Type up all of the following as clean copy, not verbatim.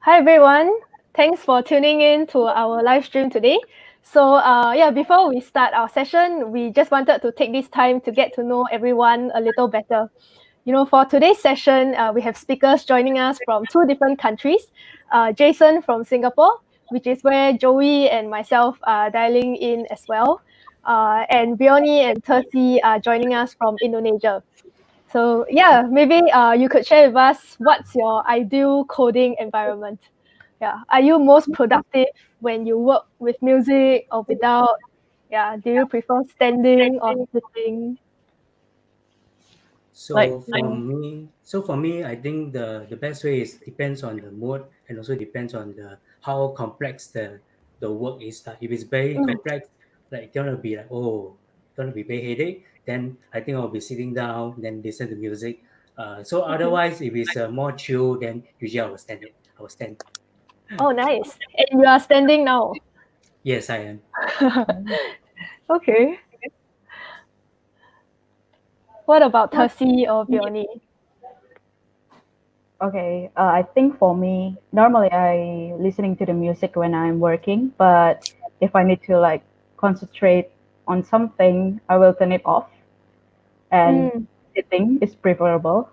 Hi everyone, thanks for tuning in to our live stream today. So before we start our session, we just wanted to take this time to get to know everyone a little better. For today's session, we have speakers joining us from two different countries. Jason from Singapore, which is where Joey and myself are dialing in as well. And Vioni and Thursy are joining us from Indonesia. So maybe you could share with us what's your ideal coding environment. Are you most productive when you work with music or without? Do you prefer standing or sitting? For me, I think the best way is depends on the mood and also depends on the how complex the work is. If it's very complex, like gonna be like gonna be very headache, then I think I'll be sitting down, then listen to music. So otherwise, if it's more chill, then usually I will stand it. I will stand. Oh, nice. And you are standing now. Yes, I am. Okay. What about Thursy or Vioni? Okay, I think for me, normally I listening to the music when I'm working, but if I need to like concentrate on something, I will turn it off. And sitting is preferable.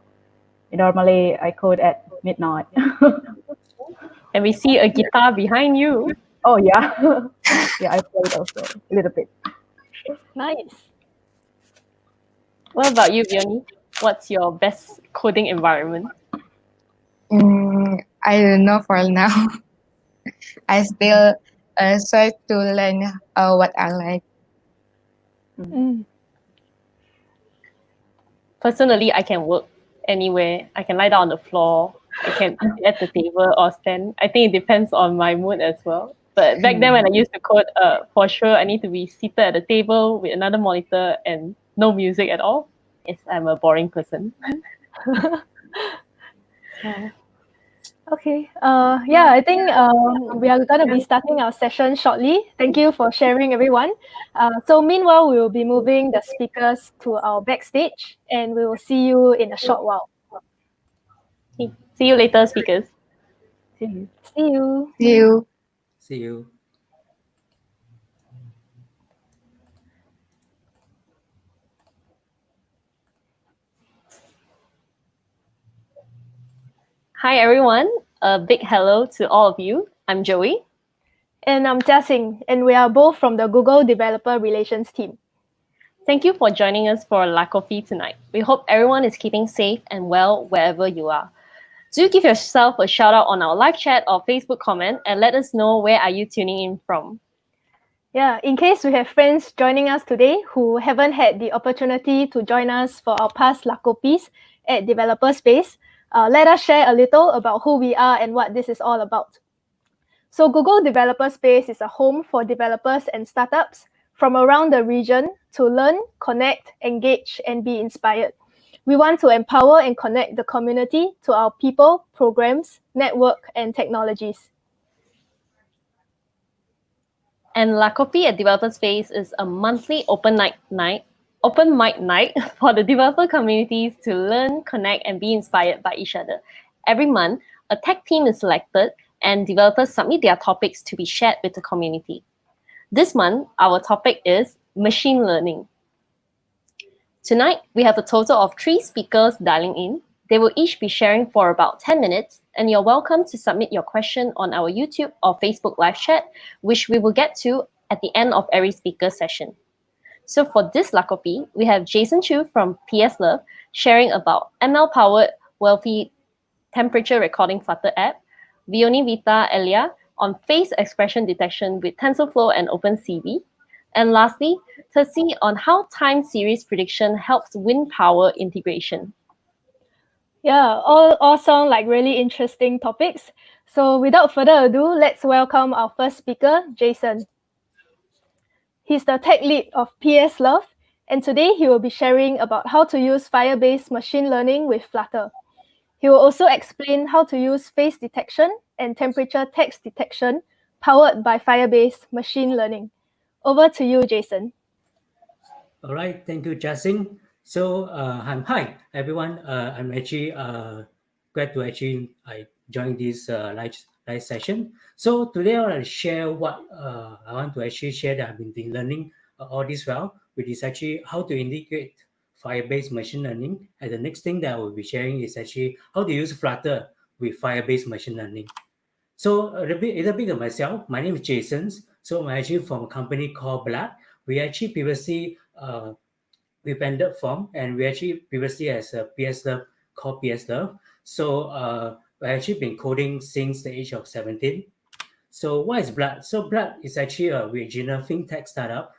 Normally I code at midnight. And we see a guitar behind you. Oh yeah, yeah, I played also a little bit. Nice. What about you, Vioni? What's your best coding environment? I don't know for now. I still try to learn what I like. Personally, I can work anywhere. I can lie down on the floor. I can eat at the table or stand. I think it depends on my mood as well. But back then when I used to code, for sure I need to be seated at the table with another monitor and no music at all. Yes, I'm a boring person. Okay. I think we are going to be starting our session shortly. Thank you for sharing, everyone. So meanwhile, we will be moving the speakers to our backstage, and we will see you in a short while. Okay. See you later, speakers. See you. See you. See you. See you. Hi, everyone. A big hello to all of you. I'm Joey. And I'm Jiaxing, and we are both from the Google Developer Relations team. Thank you for joining us for La Kopi tonight. We hope everyone is keeping safe and well wherever you are. Do give yourself a shout out on our live chat or Facebook comment and let us know where are you tuning in from. Yeah, in case we have friends joining us today who haven't had the opportunity to join us for our past La Kopis at Developers Space, let us share a little about who we are and what this is all about. So Google Developer Space is a home for developers and startups from around the region to learn, connect, engage, and be inspired. We want to empower and connect the community to our people, programs, network, and technologies. And La Kopi at Developer Space is a monthly open mic night for the developer communities to learn, connect, and be inspired by each other. Every month, a tech team is selected and developers submit their topics to be shared with the community. This month, our topic is machine learning. Tonight, we have a total of 3 speakers dialing in. They will each be sharing for about 10 minutes, and you're welcome to submit your question on our YouTube or Facebook live chat, which we will get to at the end of every speaker session. So for this La Kopi, we have Jason Choo from pslove sharing about ML-powered Welfie temperature recording Flutter app, Vioni Wita Elya on face expression detection with TensorFlow and OpenCV, and lastly, Thursy on how time series prediction helps wind power integration. Yeah, all sound like really interesting topics. So without further ado, let's welcome our first speaker, Jason. He's the tech lead of pslove, and today he will be sharing about how to use Firebase machine learning with Flutter. He will also explain how to use face detection and temperature text detection powered by Firebase machine learning. Over to you, Jason. All right, thank you, Jiaxing. So, hi everyone. I'm actually glad to actually I joined this live session. So today I want to share what I want to actually share that I've been learning all this while, which is actually how to integrate Firebase machine learning. And the next thing that I will be sharing is actually how to use Flutter with Firebase machine learning. So a little bit of myself. My name is Jason. So I'm actually from a company called Blood. We actually previously we vended from, and we actually previously has a pslove called pslove. So I've actually been coding since the age of 17. So what is Blood? So Blood is actually a regional fintech startup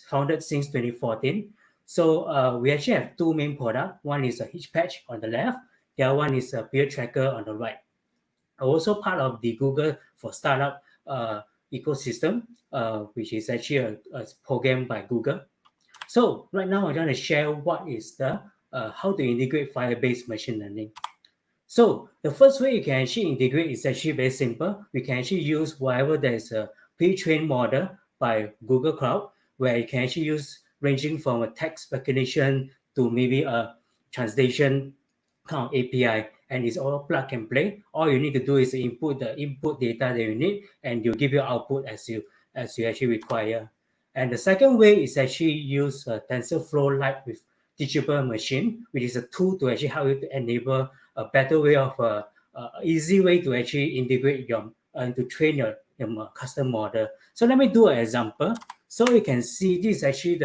founded since 2014. So we actually have two main products. One is a hitch patch on the left. The other one is a peer tracker on the right. Also part of the Google for Startup ecosystem, which is actually a program by Google. So right now I'm going to share what is the how to integrate Firebase machine learning. So the first way you can actually integrate is actually very simple. We can actually use whatever there is a pre-trained model by Google Cloud, where you can actually use ranging from a text recognition to maybe a translation kind of API, and it's all plug and play. All you need to do is input the input data that you need, and you'll give you output as you actually require. And the second way is actually use TensorFlow Lite with teachable machine, which is a tool to actually help you to enable a better way of easy way to actually integrate your to train your custom model. So let me do an example. So you can see this is actually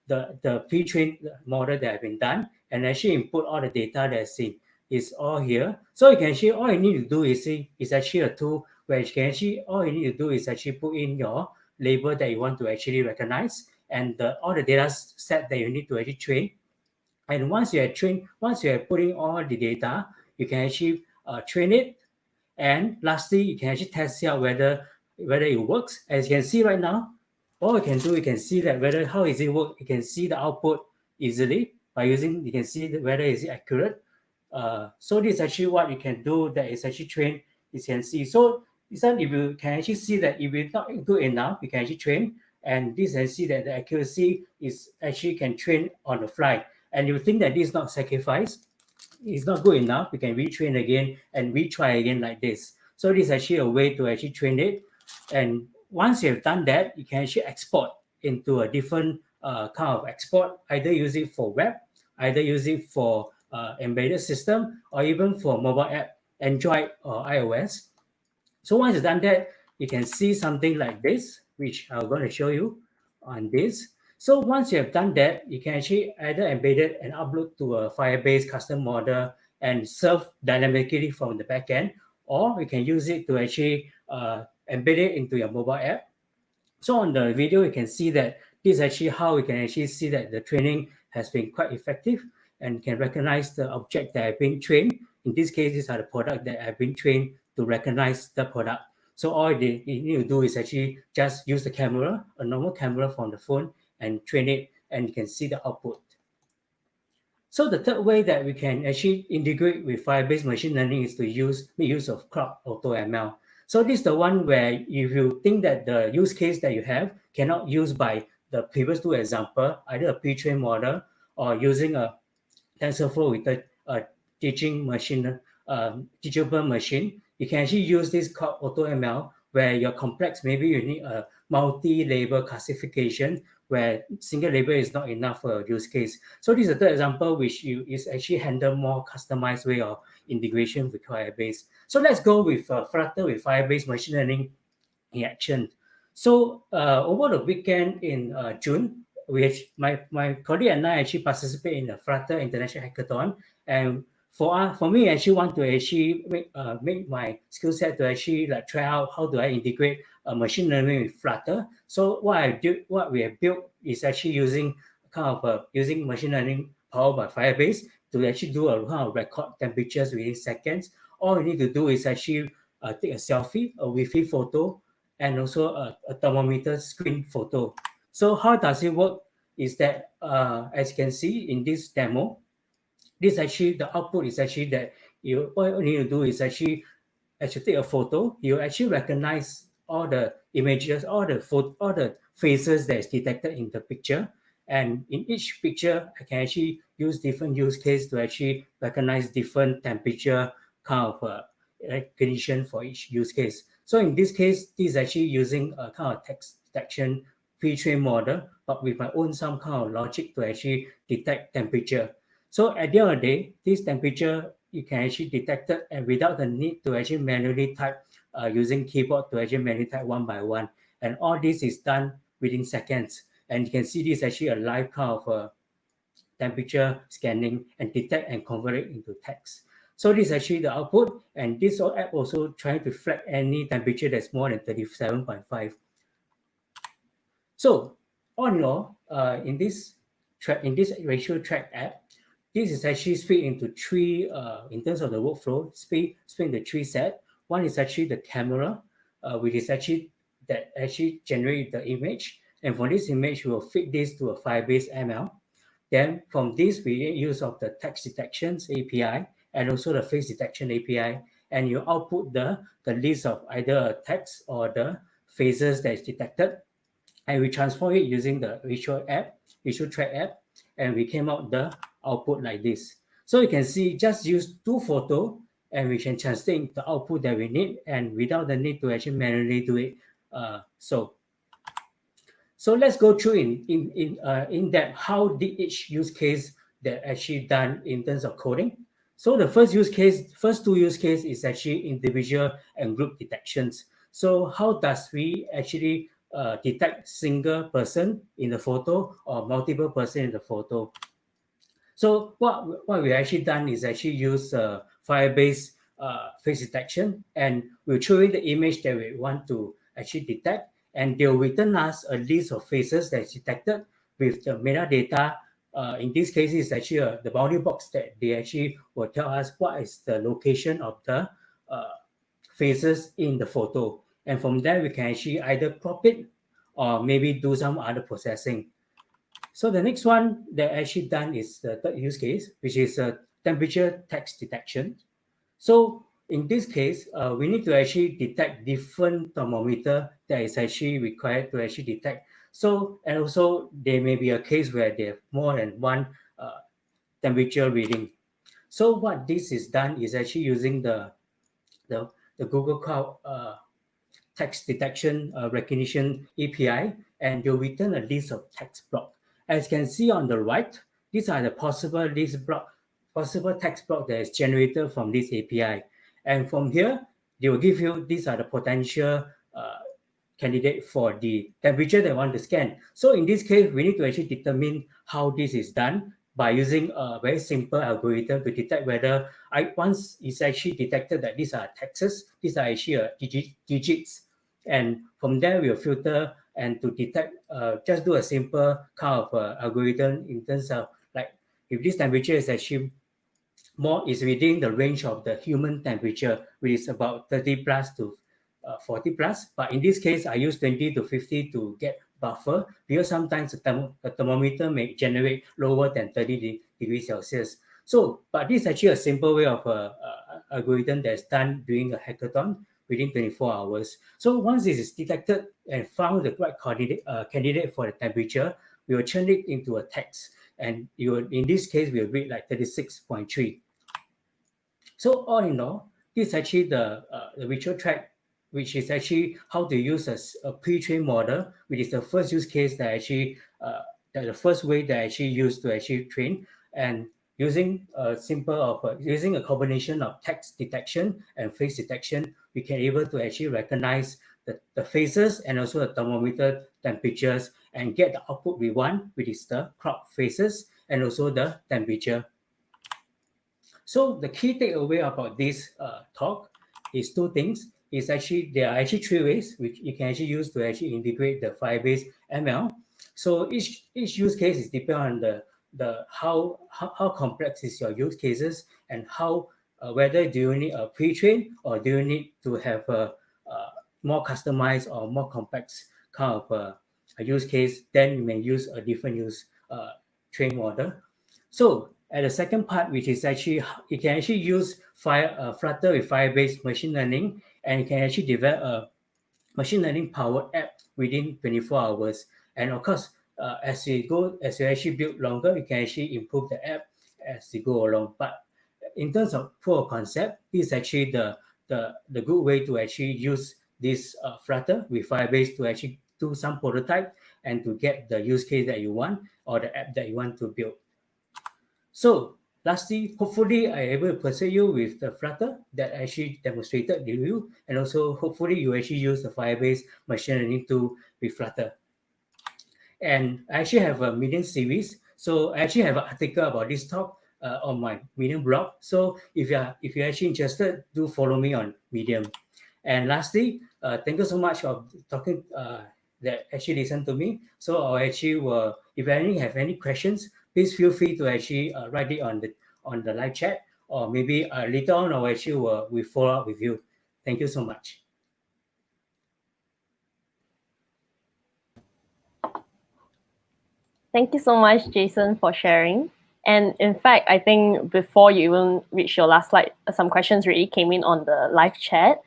the pre-trained model that have been done, and actually input all the data that's in is all here. So you can actually all you need to do is actually a tool where you can actually all you need to do is actually put in your label that you want to actually recognize and all the data set that you need to actually train. And once you are putting all the data, you can actually train it. And lastly, you can actually test out whether it works. As you can see right now, all you can do, you can see that how is it work. You can see the output easily by using. You can see whether is it accurate. So this is actually what you can do that is actually train. You can see. So this one, if you can actually see that if it's not good enough, you can actually train. And this can see that the accuracy is actually can train on the fly. And you think that this is not sacrificed, it's not good enough, you can retrain again and retry again like this. So this is actually a way to actually train it. And once you've done that, you can actually export into a different kind of export, either use it for web, either use it for embedded system, or even for mobile app, Android or iOS. So once you've done that, you can see something like this, which I'm going to show you on this. So once you have done that, you can actually either embed it and upload to a Firebase custom model and serve dynamically from the backend, or you can use it to actually embed it into your mobile app. So on the video, you can see that this is actually how you can actually see that the training has been quite effective and can recognize the object that have been trained. In this case, these are the product that have been trained to recognize the product. So all you need to do is actually just use the camera, a normal camera from the phone, and train it, and you can see the output. So the third way that we can actually integrate with Firebase machine learning is to make use of Cloud AutoML. So this is the one where if you think that the use case that you have cannot use by the previous two example, either a pre-trained model or using a TensorFlow with a teachable machine, you can actually use this called AutoML, where your complex, maybe you need a multi-label classification, where single label is not enough for a use case. So this is a third example, which is actually handle more customized way of integration with Firebase. So let's go with Flutter with Firebase machine learning in action. So over the weekend in June, my colleague and I actually participate in the Flutter International Hackathon, and for me, I actually want to actually make my skill set to actually like try out how do I integrate machine learning with Flutter. So what we have built is actually using using machine learning powered by Firebase to actually do a kind of record temperatures within seconds. All you need to do is actually take a selfie, a Wi-Fi photo, and also a thermometer screen photo. So how does it work is that as you can see in this demo, this actually the output is actually that what you need to do is actually take a photo. You actually recognize all the images, all the faces that is detected in the picture. And in each picture, I can actually use different use case to actually recognize different temperature kind of recognition for each use case. So in this case, this is actually using a kind of text detection pre-trained model, but with my own some kind of logic to actually detect temperature. So at the end of the day, this temperature you can actually detect it and without the need to actually manually type using keyboard to actually manually type one by one. And all this is done within seconds. And you can see this is actually a live kind of temperature scanning and detect and convert it into text. So this is actually the output, and this app also trying to flag any temperature that's more than 37.5. So all in all, in this ratio track app, this is actually split into three, in terms of the workflow, split into three sets. One is actually the camera, which is actually that actually generate the image. And for this image, we will feed this to a Firebase ML. Then from this, we make use of the text detections API and also the face detection API. And you output the list of either a text or the faces that is detected. And we transform it using the visual track app, and we came out the output like this. So you can see just use two photos and we can translate the output that we need and without the need to actually manually do it. So let's go through in depth how did each use case that actually done in terms of coding. So the first two use case is actually individual and group detections. So how does we actually detect single person in the photo or multiple person in the photo? So what we actually done is actually use Firebase face detection, and we'll show you the image that we want to actually detect, and they'll return us a list of faces that's detected with the metadata. In this case, it's actually the boundary box that they actually will tell us what is the location of the faces in the photo. And from there, we can actually either crop it or maybe do some other processing. So the next one that actually done is the third use case, which is temperature text detection. So in this case, we need to actually detect different thermometer that is actually required to actually detect. So, and also there may be a case where they have more than one temperature reading. So what this is done is actually using the Google Cloud text detection recognition API, and you'll return a list of text block. As you can see on the right, these are the possible text block that is generated from this API. And from here, they will give you, these are the potential candidate for the temperature they want to scan. So in this case, we need to actually determine how this is done by using a very simple algorithm to detect whether once it's actually detected that these are texts, these are actually digits. And from there, we'll filter and to detect, just do a simple kind of algorithm in terms of like, if this temperature is actually is within the range of the human temperature, which is about 30 plus to 40 plus. But in this case, I use 20 to 50 to get buffer because sometimes the thermometer may generate lower than 30 degrees Celsius. So, but this is actually a simple way of algorithm that's done during a hackathon within 24 hours. So once it is detected and found the right candidate for the temperature, we will turn it into a text. And you will, in this case, we'll read like 36.3. So all in all, this is actually the virtual track, which is actually how to use a pre-trained model, which is the first use case that actually the first way that I actually use to actually train, and using using a combination of text detection and face detection, we can able to actually recognize the faces and also the thermometer temperatures and get the output we want, which is the crop faces and also the temperature. So the key takeaway about this talk is two things. Is actually there are actually three ways which you can actually use to actually integrate the Firebase ML. So each use case is depend on the how complex is your use cases and how whether do you need a pre-train or do you need to have a more customized or more complex kind of a use case. Then you may use a different train model. So at the second part, which is actually you can actually use Flutter with Firebase machine learning, and you can actually develop a machine learning powered app within 24 hours. And of course, as you actually build longer, you can actually improve the app as you go along. But in terms of proof of concept, this is actually the good way to actually use this Flutter with Firebase to actually do some prototype and to get the use case that you want or the app that you want to build. So lastly, hopefully I able to persuade you with the Flutter that I actually demonstrated to you, and also hopefully you actually use the Firebase machine learning tool with Flutter. And I actually have a Medium series. So I actually have an article about this talk on my Medium blog. So if you're actually interested, do follow me on Medium. And lastly, thank you so much for talking that actually listen to me. So I actually if you have any questions, please feel free to actually write it on the live chat, or maybe later on I actually will follow up with you. Thank you so much. Thank you so much, Jason, for sharing. And in fact, I think before you even reach your last slide, some questions really came in on the live chat.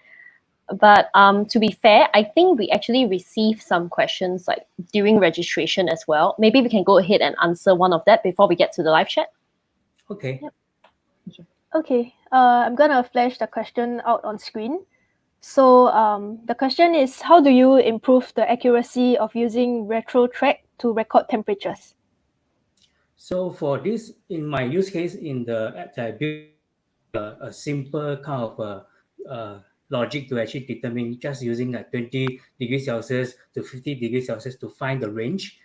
But to be fair, I think we actually received some questions like during registration as well. Maybe we can go ahead and answer one of that before we get to the live chat. Okay. Yep. Okay, I'm gonna flash the question out on screen. So the question is, how do you improve the accuracy of using RetroTrack to record temperatures? So for this, in my use case in the app that I built, a simple kind of logic to actually determine just using like 20 degrees Celsius to 50 degrees Celsius to find the range.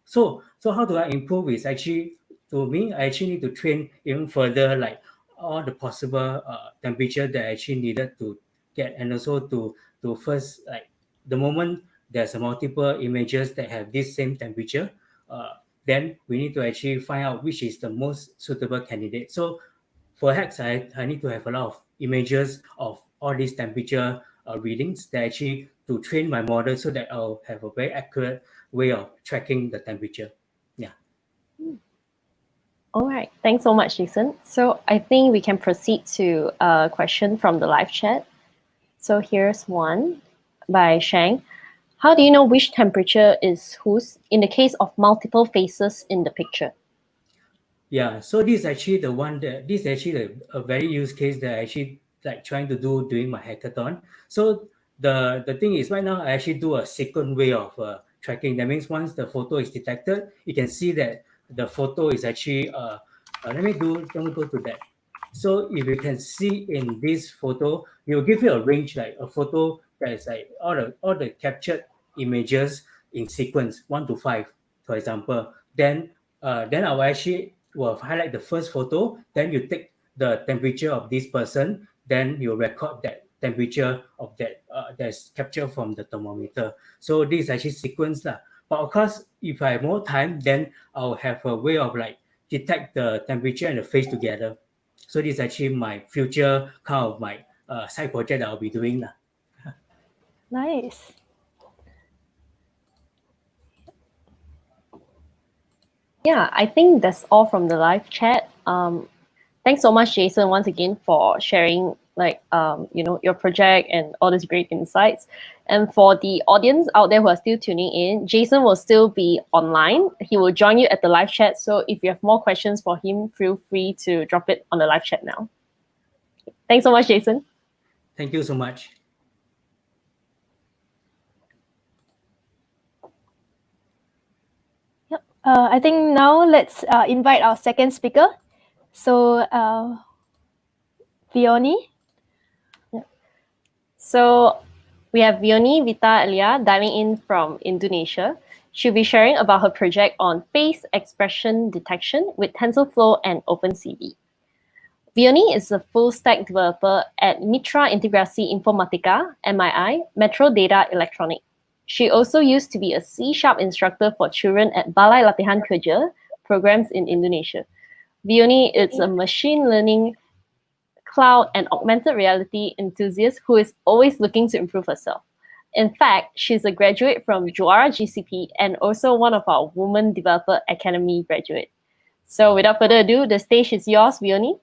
So how do I improve is actually, to me, I actually need to train even further, like all the possible temperature that I actually needed to get, and also to first, like the moment there's a multiple images that have this same temperature, then we need to actually find out which is the most suitable candidate. So perhaps I need to have a lot of images of all these temperature readings that actually to train my model so that I'll have a very accurate way of tracking the temperature. Yeah. All right. Thanks so much, Jason. So I think we can proceed to a question from the live chat. So here's one by Shang. How do you know which temperature is whose in the case of multiple faces in the picture? Yeah, so this is actually the one that this is actually a very use case that I actually like trying to do during my hackathon. So the thing is, right now I actually do a sequence way of tracking. That means once the photo is detected, you can see that the photo is actually let me go to that. So if you can see in this photo, it will give you a range, like a photo that is like all the captured images in sequence 1 to 5, for example. Then I will actually will highlight the first photo. Then you take the temperature of this person. Then you record that temperature of that that's captured from the thermometer. So this is actually sequence lah. But of course, if I have more time, then I'll have a way of like detect the temperature and the face together. So this is actually my future kind of my side project that I'll be doing lah. Nice. Yeah, I think that's all from the live chat. Thanks so much, Jason, once again for sharing your project and all these great insights. And for the audience out there who are still tuning in, Jason will still be online. He will join you at the live chat. So if you have more questions for him, feel free to drop it on the live chat now. Thanks so much, Jason. Thank you so much. Yep. I think now let's invite our second speaker. So Vioni. So we have Vioni, Wita, Elya diving in from Indonesia. She'll be sharing about her project on face expression detection with TensorFlow and OpenCV. Vioni is a full-stack developer at Mitra Integrasi Informatika, MII-Metrodata Electronic. She also used to be a C# instructor for children at Balai Latihan Kerja programs in Indonesia. Vioni is a machine learning, cloud, and augmented reality enthusiast who is always looking to improve herself. In fact, she's a graduate from Juara GCP and also one of our Women Developer Academy graduate. So without further ado, the stage is yours, Vioni.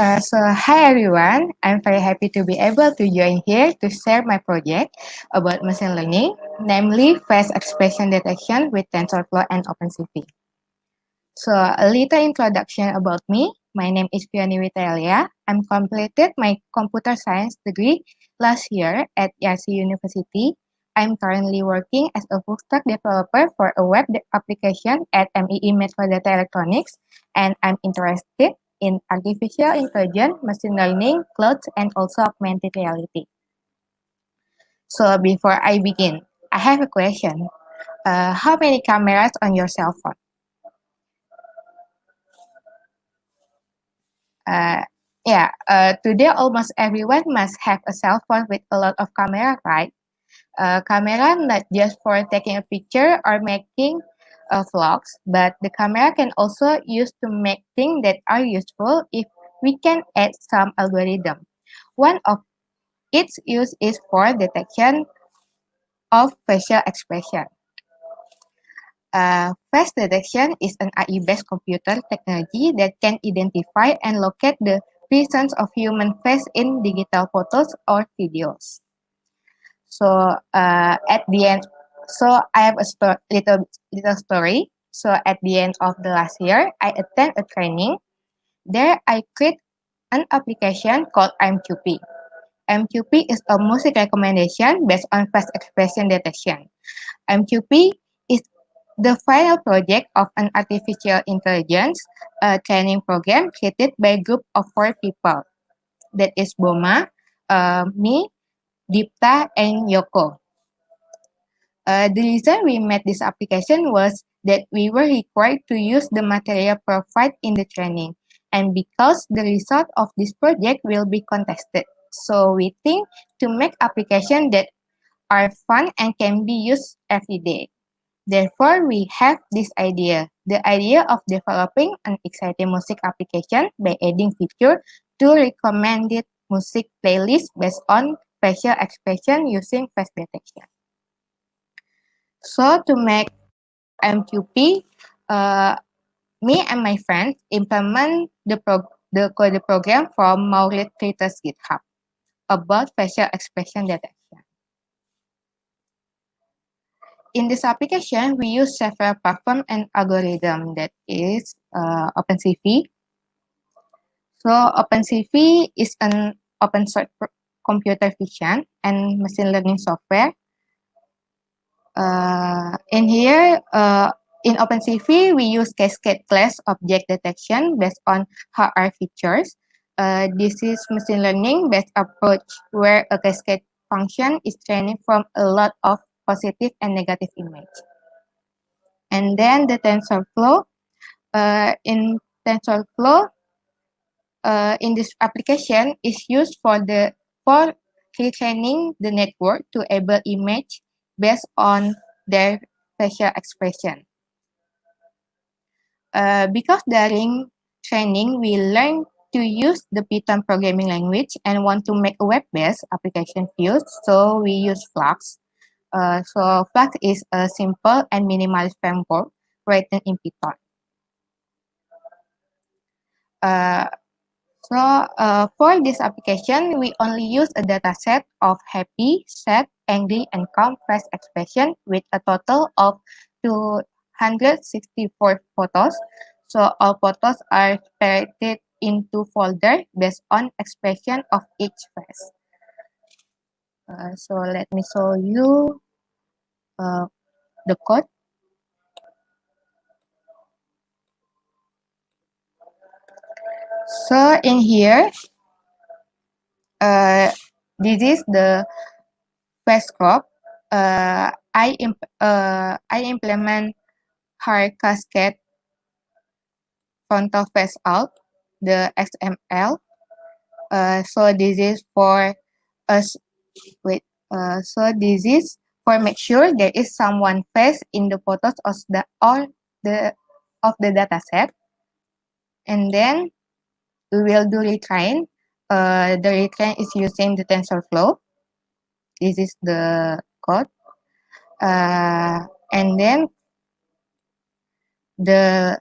So hi everyone, I'm very happy to be able to join here to share my project about machine learning, namely face expression detection with TensorFlow and OpenCV. So a little introduction about me. My name is Vioni Wita Elya. I'm completed my computer science degree last year at ERC University. I'm currently working as a full stack developer for a web application at MII-Metrodata Electronics, and I'm interested in artificial intelligence, machine learning, cloud, and also augmented reality. So before I begin, I have a question. How many cameras on your cell phone? Today almost everyone must have a cell phone with a lot of camera, right? Camera not just for taking a picture or making vlogs, but the camera can also used to make things that are useful if we can add some algorithm. One of its use is for detection of facial expression. Face detection is an AI-based computer technology that can identify and locate the presence of human face in digital photos or videos. So at the end, so I have a little story. So at the end of the last year, I attend a training. There, I create an application called MQP. MQP is a music recommendation based on face expression detection. MQP is the final project of an artificial intelligence training program created by a group of 4 people. That is Boma, me, Dipta, and Yoko. The reason we made this application was that we were required to use the material provided in the training, and because the result of this project will be contested. So we think to make applications that are fun and can be used every day. Therefore, we have this idea, the idea of developing an exciting music application by adding feature to recommended music playlists based on facial expression using face detection. So to make MQP, me and my friends implement the program from Maureen Twitter's GitHub about facial expression detection. In this application, we use several platforms and algorithms, that is OpenCV. So OpenCV is an open source computer vision and machine learning software. In here, in OpenCV, we use cascade class object detection based on HR features. This is machine learning based approach where a cascade function is trained from a lot of positive and negative image. And then the TensorFlow. In TensorFlow, in this application is used for retraining the network to able image based on their facial expression. Because during training, we learn to use the Python programming language and want to make a web-based application views, so we use Flux. So Flux is a simple and minimalist framework written in Python. For this application, we only use a dataset of happy, sad, angry, and calm face expression with a total of 264 photos. So all photos are separated into folders based on expression of each face. So let me show you the code. So in here, this is the face crop. I implement hard cascade frontal face out, the XML. So this is for us. Wait. So this is for make sure there is someone face in the photos of the data set, and then we will do retrain. The retrain is using the TensorFlow. This is the code. And then this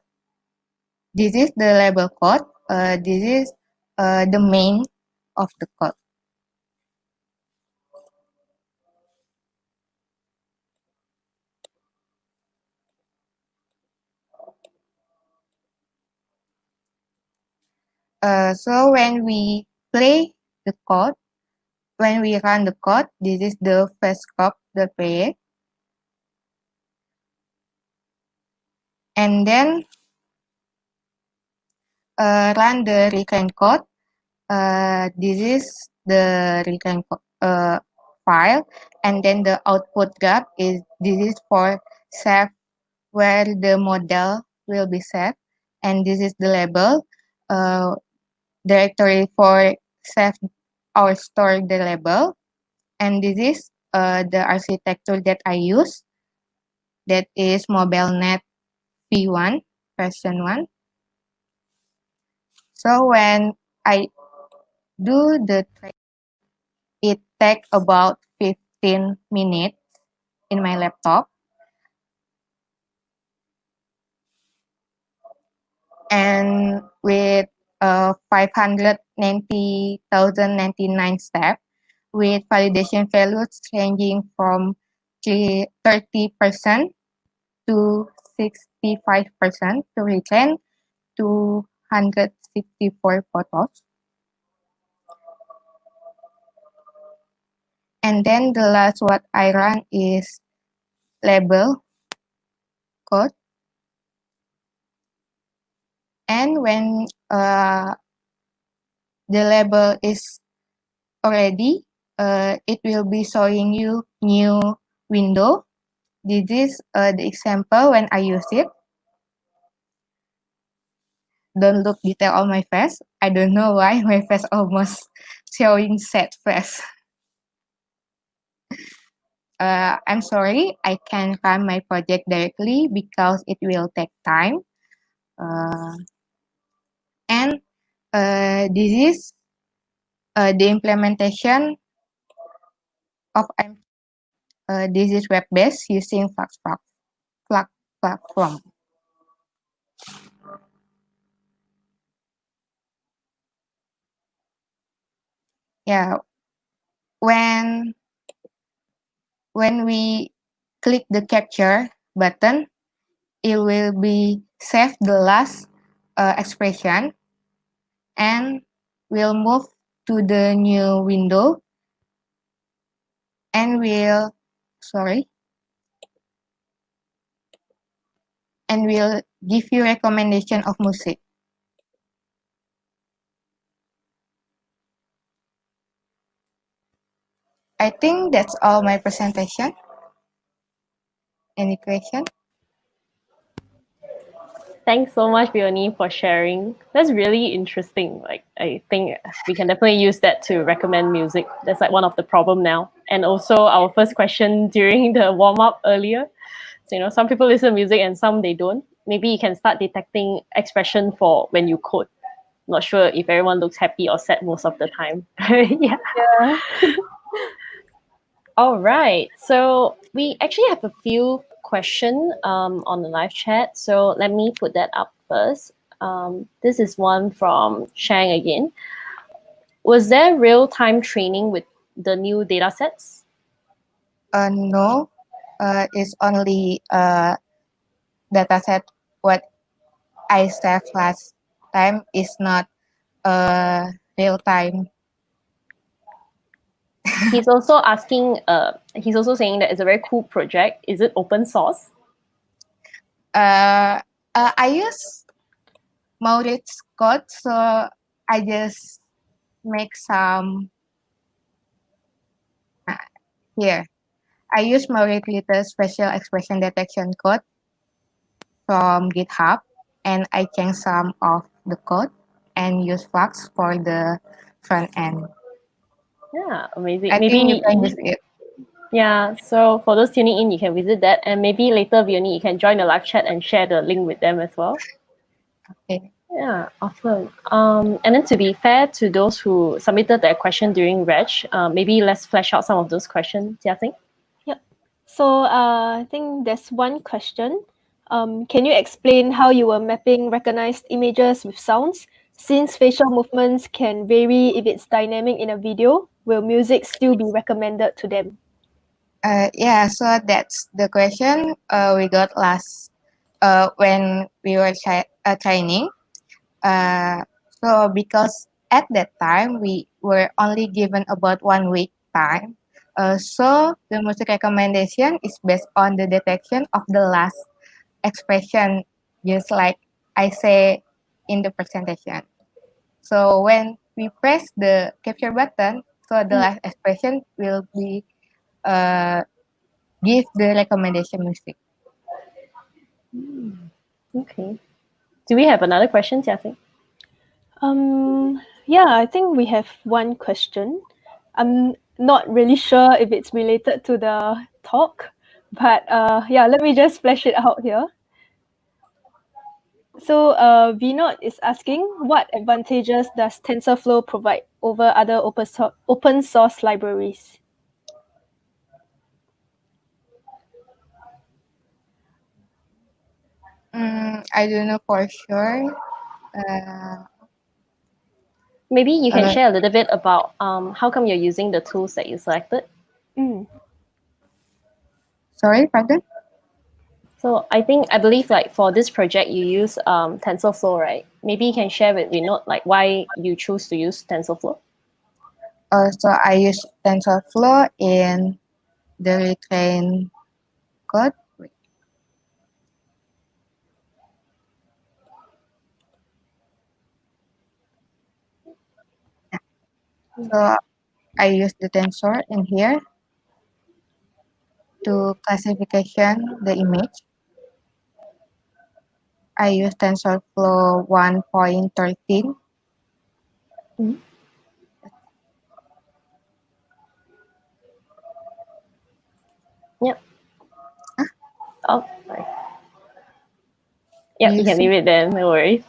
is the label code. This is the main of the code. So when we play the code, when we run the code, this is the first scope, the play. And then run the recurrent code. This is the recurrent file. And then the output graph is, this is for save where the model will be saved. And this is the label directory for save or store the label. And this is the architecture that I use. That is MobileNet V1 version 1. So when I do the train, it takes about 15 minutes in my laptop. And with 590,099 steps, with validation values ranging from 30% to 65% to retrain 264 photos. And then the last what I run is label code. And when the label is already, it will be showing you new window. This is the example when I use it. Don't look detail on my face. I don't know why my face almost showing sad face. I'm sorry, I can't run my project directly because it will take time. And this is the implementation of this is web-based using Flux platform. Yeah, when we click the capture button, it will be save the last expression and we'll move to the new window and we'll give you recommendation of music. I think that's all my presentation. Any question? Thanks so much, Vioni, for sharing. That's really interesting. Like, I think we can definitely use that to recommend music. That's like one of the problem now. And also our first question during the warm-up earlier. So, you know, some people listen to music and some they don't. Maybe you can start detecting expression for when you code. Not sure if everyone looks happy or sad most of the time. Yeah. All right. So we actually have a few questions on the live chat. So let me put that up first. This is one from Shang again. Was there real-time training with the new data sets? No. It's only data set what I said last time is not real time. He's also asking, he's also saying that it's a very cool project. Is it open source? I use Maurits code, so I just make some here. I use Maurits little special expression detection code from GitHub, and I change some of the code and use Flux for the front end. Yeah, amazing. I think you can use it. Yeah, so for those tuning in, you can visit that. And maybe later, Vioni, you can join the live chat and share the link with them as well. Okay. Yeah, awesome. And then to be fair to those who submitted their question during Reg, maybe let's flesh out some of those questions, Jia-Sing. Yep. So I think there's one question. Can you explain how you were mapping recognized images with sounds? Since facial movements can vary if it's dynamic in a video, will music still be recommended to them? Yeah, so that's the question we got last when we were training. So because at that time we were only given about 1 week time, so the music recommendation is based on the detection of the last expression, just like I say in the presentation. So when we press the capture button, so the last expression will be give the recommendation music. Okay. Do we have another question, Jia? Yeah, I think we have one question. I'm not really sure if it's related to the talk, but yeah, let me just flesh it out here. So Vioni is asking, what advantages does TensorFlow provide over other open source libraries? I don't know for sure. Maybe you can share a little bit about how come you're using the tools that you selected. Sorry, pardon? So I believe like for this project you use TensorFlow, right? Maybe you can share with Vinod like why you choose to use TensorFlow. So I use TensorFlow in the retrain code. So I use the tensor in here to classification the image. I use TensorFlow 1.13. Yep. Oh, sorry. Yep, you can leave it there, no worries.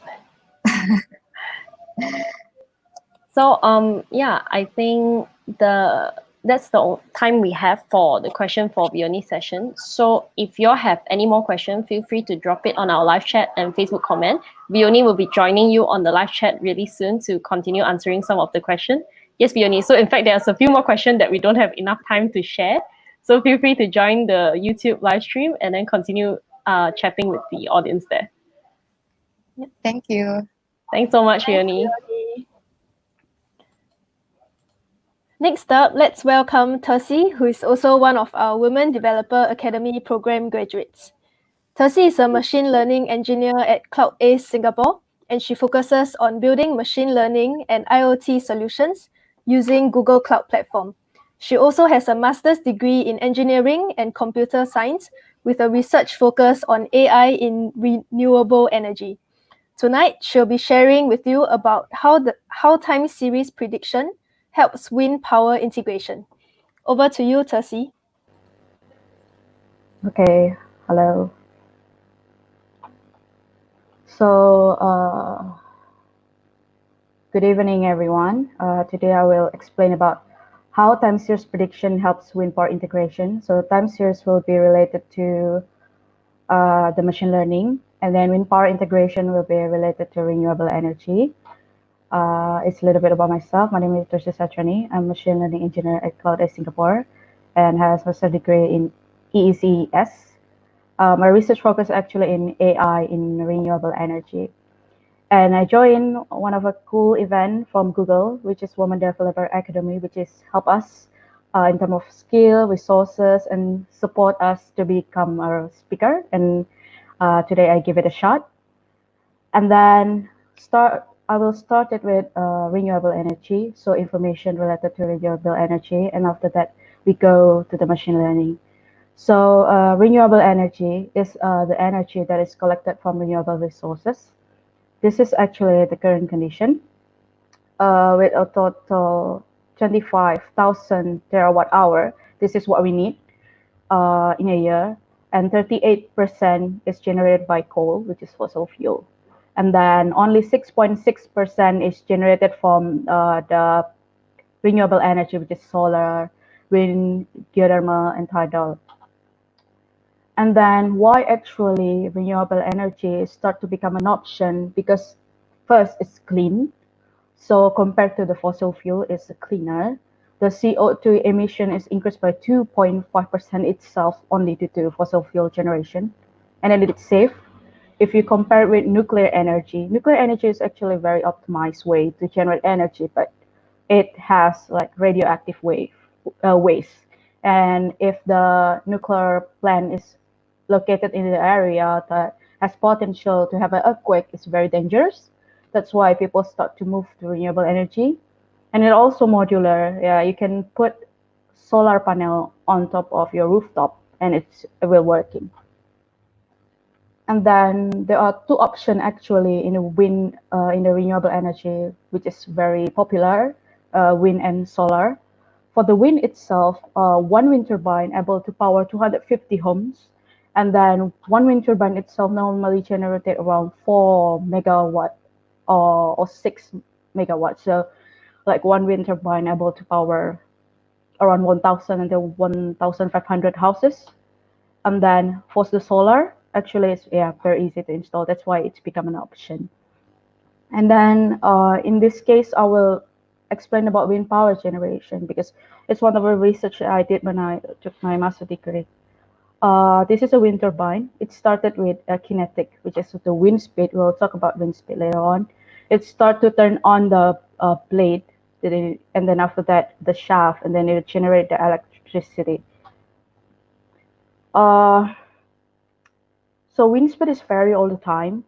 So yeah, I think that's the time we have for the question for Vioni session. So if you all have any more questions, feel free to drop it on our live chat and Facebook comment. Vioni will be joining you on the live chat really soon to continue answering some of the questions. Yes, Vioni. So in fact, there's a few more questions that we don't have enough time to share. So feel free to join the YouTube live stream and then continue chatting with the audience there. Thank you. Thanks so much, Vioni. Next up, let's welcome Thursy, who is also one of our Women Developer Academy program graduates. Thursy is a machine learning engineer at CloudAce Singapore, and she focuses on building machine learning and IoT solutions using Google Cloud Platform. She also has a master's degree in engineering and computer science with a research focus on AI in renewable energy. Tonight, she'll be sharing with you about how time series prediction helps wind power integration. Over to you, Thursy. Okay, hello. So, good evening, everyone. Today I will explain about how time series prediction helps wind power integration. So time series will be related to the machine learning, and then wind power integration will be related to renewable energy. It's a little bit about myself. My name is Thursy Satriani. I'm a machine learning engineer at CloudAce Singapore and has a master's degree in EECES. My research focus actually in AI in renewable energy. And I joined one of a cool event from Google, which is Women Developer Academy, which is help us in terms of skill, resources, and support us to become a speaker. And today I give it a shot. And then I will start it with renewable energy, so information related to renewable energy, and after that we go to the machine learning. So renewable energy is the energy that is collected from renewable resources. This is actually the current condition with a total 25,000 terawatt hour. This is what we need in a year, and 38% is generated by coal, which is fossil fuel. And then only 6.6% is generated from the renewable energy, which is solar, wind, geothermal, and tidal. And then why actually renewable energy start to become an option? Because first, it's clean. So compared to the fossil fuel, it's cleaner. The CO2 emission is increased by 2.5% itself only due to fossil fuel generation. And then it's safe. if you compare it with nuclear energy is actually a very optimized way to generate energy, but it has like radioactive waste. And if the nuclear plant is located in the area that has potential to have an earthquake, it's very dangerous. That's why people start to move to renewable energy. And it also modular. Yeah, you can put solar panel on top of your rooftop and it will working. And then there are two options actually in the wind, in the renewable energy, which is very popular, wind and solar. For the wind itself, one wind turbine able to power 250 homes, and then one wind turbine itself normally generated around 4 megawatt or 6 megawatts. So like one wind turbine able to power around 1,000 until 1,500 houses. And then for the solar, actually it's very easy to install. That's why it's become an option. And then in this case, I will explain about wind power generation because it's one of the research I did when I took my master degree. This is a wind turbine. It started with a kinetic, which is the wind speed. We'll talk about wind speed later on. It starts to turn on the blade, and then after that, the shaft, and then it generate the electricity. So wind speed is vary all the time,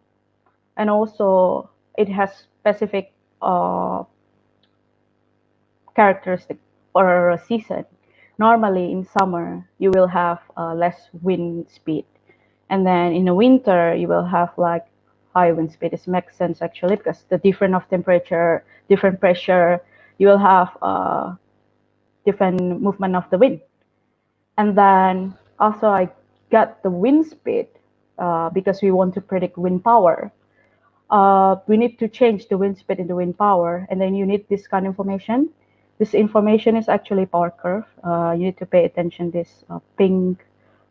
and also it has specific characteristic for a season. Normally in summer you will have less wind speed, and then in the winter you will have like high wind speed. This makes sense actually because the different of temperature, different pressure, you will have different movement of the wind. And then also I got the wind speed because we want to predict wind power. We need to change the wind speed into wind power, and then you need this kind of information. This information is actually power curve. You need to pay attention this pink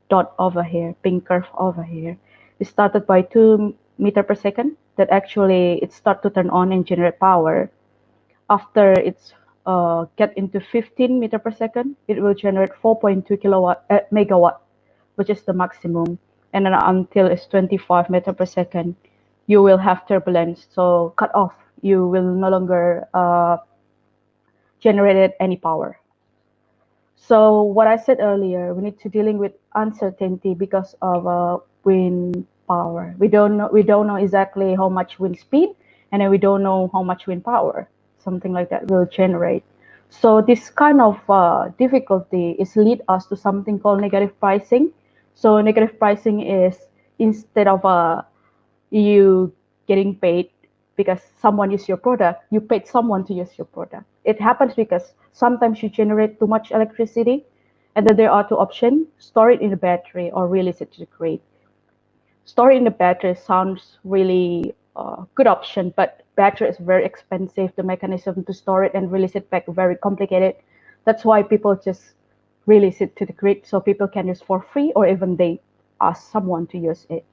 dot over here, pink curve over here. It started by 2 meter per second. That actually it start to turn on and generate power. After it's get into 15 meter per second, it will generate 4.2 megawatt, which is the maximum. And then until it's 25 meter per second, you will have turbulence. So cut off. You will no longer generate any power. So what I said earlier, we need to dealing with uncertainty because of wind power. We don't know exactly how much wind speed, and then we don't know how much wind power, something like that will generate. So this kind of difficulty is lead us to something called negative pricing. So negative pricing is instead of you getting paid because someone uses your product, you paid someone to use your product. It happens because sometimes you generate too much electricity, and then there are two options: store it in a battery or release it to the grid. Store it in the battery sounds really good option, but battery is very expensive. The mechanism to store it and release it back very complicated. That's why people just release it to the grid so people can use for free, or even they ask someone to use it.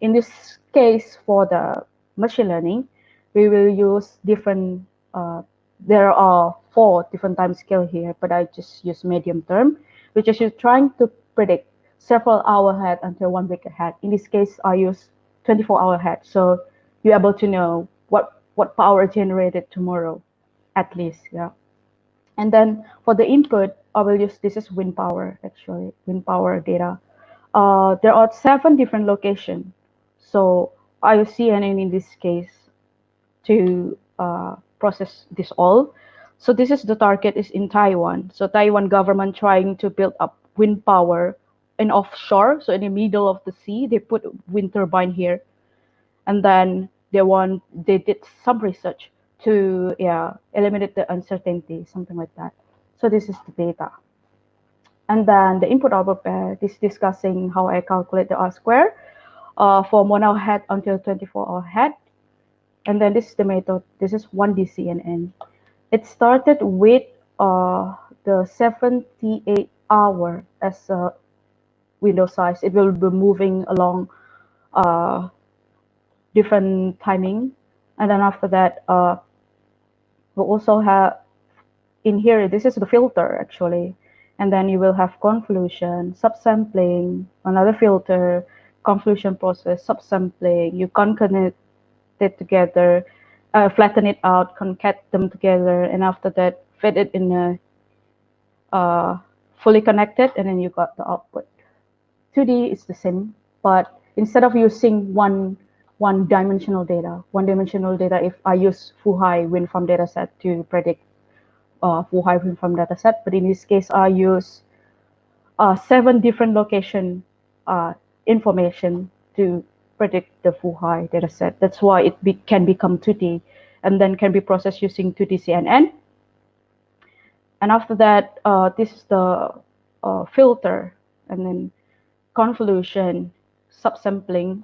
In this case, for the machine learning, we will use different, there are 4 different time scale here, but I just use medium term, which is you're trying to predict several hours ahead until 1 week ahead. In this case, I use 24 hours ahead. So you're able to know what power generated tomorrow, at least, yeah. And then for the input, I will use, this is wind power, actually, wind power data. There are 7 different locations. So I use CNN in this case to process this all. So this is the target is in Taiwan. So Taiwan government trying to build up wind power in offshore. So in the middle of the sea, they put wind turbine here. And then they did some research to eliminate the uncertainty, something like that. So this is the data. And then the input output pair is discussing how I calculate the R square for 1 hour ahead until 24 hour ahead. And then this is the method. This is 1D CNN. It started with the 78 hour as a window size. It will be moving along different timing. And then after that, we'll also have in here, this is the filter actually. And then you will have convolution, subsampling, another filter, convolution process, subsampling, you concatenate it together, flatten it out, concat them together, and after that, fit it in a fully connected, and then you got the output. 2D is the same, but instead of using one-dimensional data, if I use full high wind farm dataset to predict full high wind farm dataset, but in this case, I use 7 different location information to predict the full high dataset. That's why it can become 2D and then can be processed using 2D CNN. And after that, this is the filter, and then convolution, subsampling,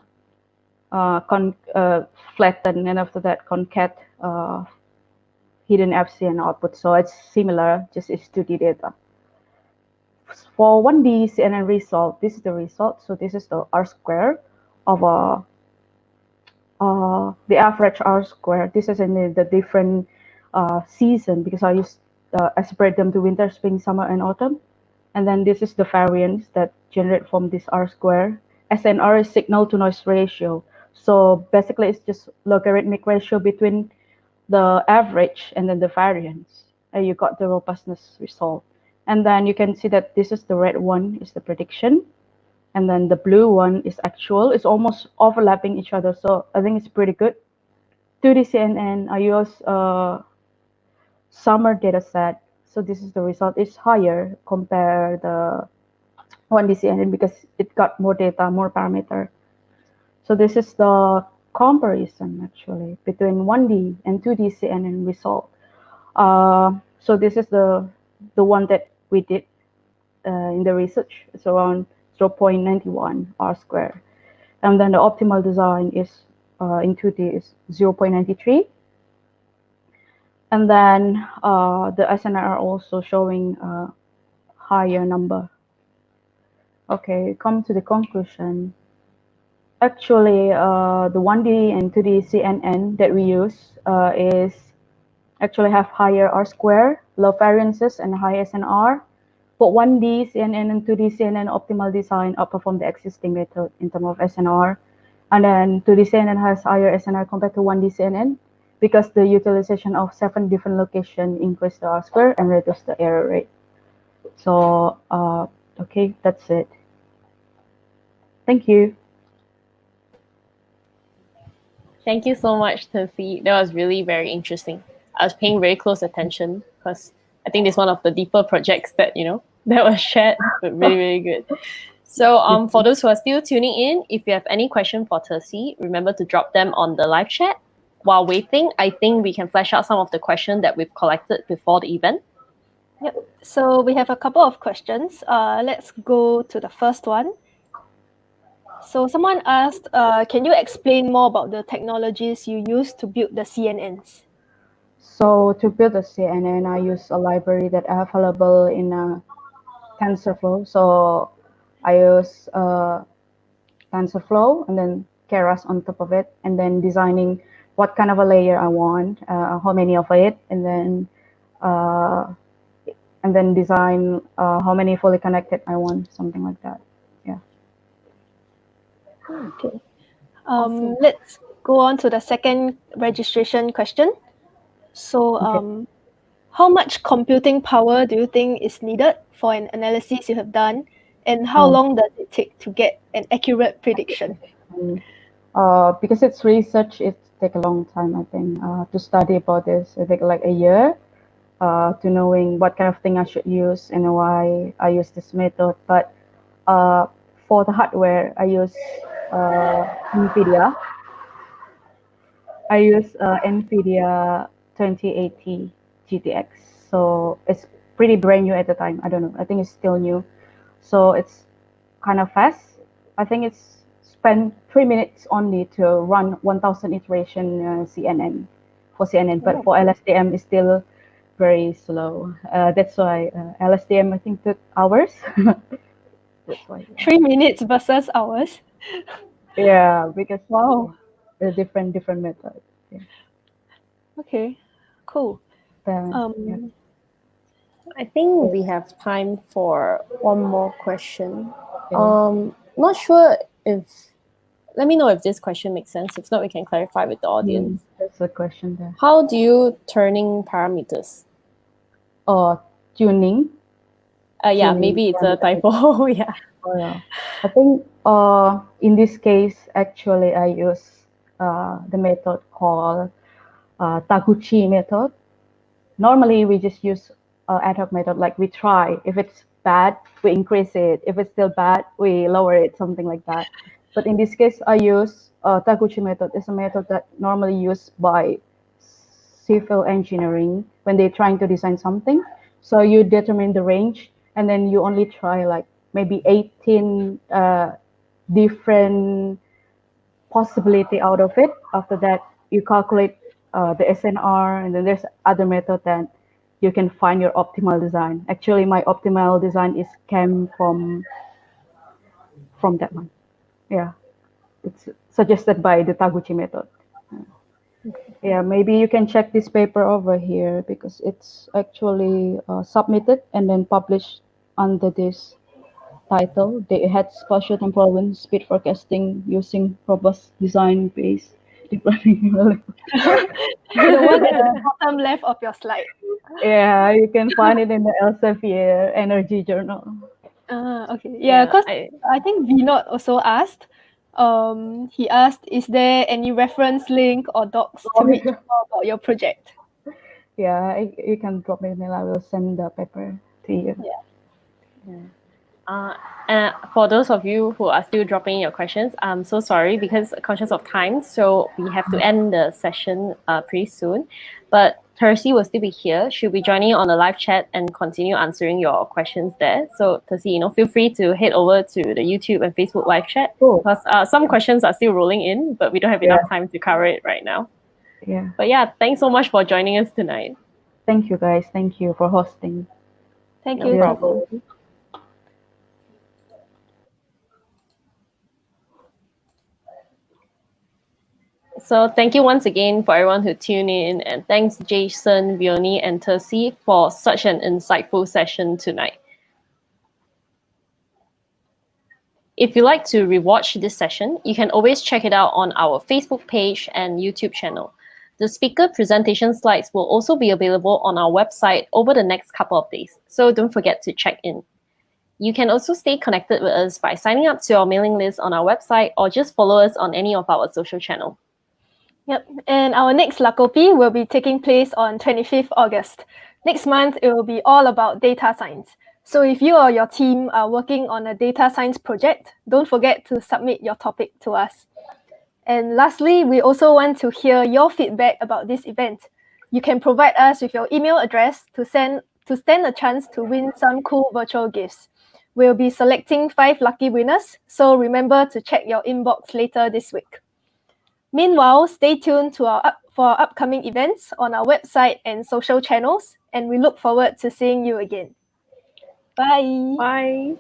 flatten, and after that, concat, hidden FC and output. So it's similar, just it's 2D data. For 1D CNN result, this is the result. So this is the R square of the average R square. This is in the different season, because I separate them to winter, spring, summer, and autumn. And then this is the variance that generate from this R square. SNR is signal to noise ratio. So basically it's just logarithmic ratio between the average and then the variance. And you got the robustness result. And then you can see that this is the red one is the prediction. And then the blue one is actual. It's almost overlapping each other. So I think it's pretty good. 2D CNN, I use summer data set. So this is the result. It's higher compared the 1D CNN because it got more data, more parameter. So this is the comparison actually between 1D and 2D CNN result. So this is the one that we did in the research. It's around 0.91 R square. And then the optimal design is in 2D is 0.93. And then the SNR also showing a higher number. Okay, come to the conclusion. Actually, the 1D and 2D CNN that we use is actually have higher R square, low variances, and high SNR. But 1D CNN and 2D CNN optimal design outperform the existing method in terms of SNR. And then 2D CNN has higher SNR compared to 1D CNN because the utilization of 7 different locations increase the R square and reduce the error rate. So, okay, that's it. Thank you. Thank you so much, Thursy. That was really very interesting. I was paying very close attention because I think it's one of the deeper projects that, that was shared, but really, really good. So for those who are still tuning in, if you have any question for Thursy, remember to drop them on the live chat. While waiting, I think we can flesh out some of the questions that we've collected before the event. Yep. So we have a couple of questions. Let's go to the first one. So someone asked, can you explain more about the technologies you use to build the CNNs? So to build a CNN, I use a library that are available in TensorFlow. So I use TensorFlow and then Keras on top of it, and then designing what kind of a layer I want, how many of it, and then design how many fully connected I want, something like that. Yeah. Okay. Let's go on to the second registration question. So Okay. how much computing power do you think is needed for an analysis you have done, and how long does it take to get an accurate prediction? Because it's research, it takes a long time, I think, to study about this. It takes like a year to knowing what kind of thing I should use and why I use this method. But for the hardware, I use NVIDIA. I use NVIDIA 2080 GTX. So it's pretty brand new at the time. I don't know. I think it's still new. So it's kind of fast. I think it's spent 3 minutes only to run 1000 iteration CNN for CNN. But for LSTM, it's still very slow. That's why LSTM, I think, took hours. That's why. 3 minutes versus hours? Yeah, because Wow. a different method. Yeah. Okay, cool. Yeah. I think we have time for one more question. Okay. Not sure if let me know if this question makes sense. If not, we can clarify with the audience. That's a question there. How do you turning parameters? Tuning. Yeah, Tuning maybe it's a parameters. typo. Yeah. Oh, yeah. I think in this case, actually, I use the method called Taguchi method. Normally, we just use ad hoc method, like we try. If it's bad, we increase it. If it's still bad, we lower it, something like that. But in this case, I use Taguchi method. It's a method that normally used by civil engineering when they're trying to design something. So you determine the range, and then you only try like maybe 18 different possibility out of it. After that, you calculate the SNR, and then there's other method that you can find your optimal design. Actually, my optimal design came from that one. Yeah, it's suggested by the Taguchi method. Yeah, maybe you can check this paper over here because it's actually submitted and then published under this title. They had spatial temporal speed forecasting using robust design-based deep learning. The one at the bottom left of your slide. Yeah, you can find it in the Elsevier Energy Journal. Okay. Yeah, because I I think Vinod also asked. He asked, is there any reference link or docs to read more about your project? Yeah, you can drop me an email. I will send the paper to you. and for those of you who are still dropping your questions, I'm so sorry because conscious of time, so we have to end the session pretty soon. But Thursy will still be here. She'll be joining on the live chat and continue answering your questions there. So Thursy, feel free to head over to the YouTube and Facebook live chat because some questions are still rolling in, but we don't have enough time to cover it right now. Yeah. But yeah, thanks so much for joining us tonight. Thank you, guys. Thank you for hosting. Thank No you. problem. So thank you once again for everyone who tuned in, and thanks Jason, Vioni, and Thursy for such an insightful session tonight. If you'd like to rewatch this session, you can always check it out on our Facebook page and YouTube channel. The speaker presentation slides will also be available on our website over the next couple of days, so don't forget to check in. You can also stay connected with us by signing up to our mailing list on our website or just follow us on any of our social channels. Yep, and our next Kopi will be taking place on 25th August. Next month, it will be all about data science. So if you or your team are working on a data science project, don't forget to submit your topic to us. And lastly, we also want to hear your feedback about this event. You can provide us with your email address to stand a chance to win some cool virtual gifts. We'll be selecting 5 lucky winners, so remember to check your inbox later this week. Meanwhile, stay tuned to for our upcoming events on our website and social channels, and we look forward to seeing you again. Bye. Bye.